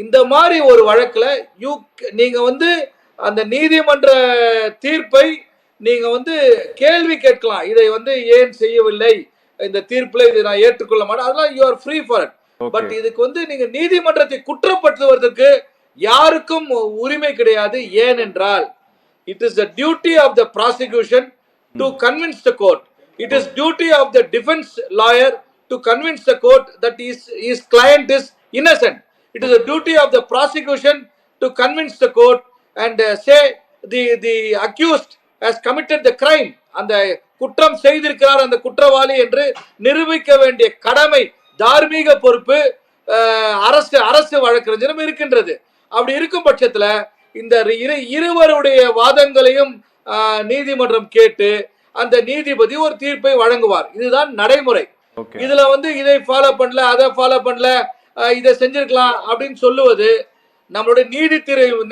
இந்த மாதிரி ஒரு வழக்குல நீங்க வந்து அந்த நீதிமன்ற தீர்ப்பை நீங்க வந்து கேள்வி கேட்கலாம். இதை வந்து ஏன் செய்யவில்லை, இந்த தீர்ப்புல இதை நான் ஏற்றுக்கொள்ள மாட்டேன், அதெல்லாம் you are free for it. But இதுக்கு வந்து நீங்க நீதிமன்றத்தை குற்றப்படுத்துவதற்கு யாருக்கும் உரிமை கிடையாது. ஏனென்றால் it is the duty of the prosecution to convince the court. It is duty of the defense lawyer to convince the court that his client is innocent. It is the duty of the prosecution to convince the court and say the accused has committed the crime. அந்த குற்றம் செய்திருக்கிறார் அந்த குற்றவாளி என்று நிரூபிக்க வேண்டிய கடமை, தார்மீக பொறுப்பு அரசு வழக்கறிஞரும் இருக்கின்றது. அப்படி இருக்கும் பட்சத்தில் இந்த இருவருடைய வாதங்களையும் நீதிமன்றம் கேட்டு அந்த நீதிபதி ஒரு தீர்ப்பை வழங்குவார். இதுதான் நடைமுறை. இதுல வந்து இதை ஃபாலோ பண்ணல, அதை ஃபாலோ பண்ணல, இதை செஞ்சிருக்கலாம் அப்படின்னு சொல்லுவது நம்மளுடைய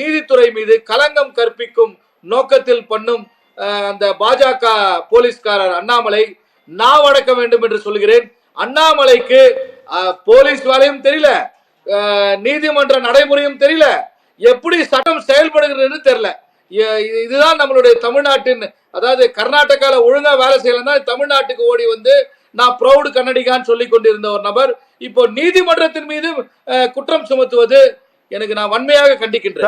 நீதித்துறை மீது களங்கம் கற்பிக்கும் நோக்கத்தில் பண்ணும் அந்த பாஜக போலீஸ்காரர் அண்ணாமலை நாவடக்க வேண்டும் என்று சொல்கிறேன். அண்ணாமலைக்கு போலீஸ் வேலையும் தெரியல, நீதிமன்ற நடைமுறையும் தெரியல, எப்படி சட்டம் செயல்படுகிறது தெரியல. இதுதான் நம்மளுடைய தமிழ்நாட்டின், அதாவது கர்நாடகால ஒழுங்கா வேலை செய்யலாம், தமிழ்நாட்டுக்கு ஓடி வந்து நான் ப்ரௌடு கன்னடிகான்னு சொல்லி கொண்டிருந்த ஒரு நபர் இப்போ நீதிமன்றத்தின் மீது குற்றம் சுமத்துவது எனக்கு நான் வன்மையாக கண்டிக்கின்றேன்.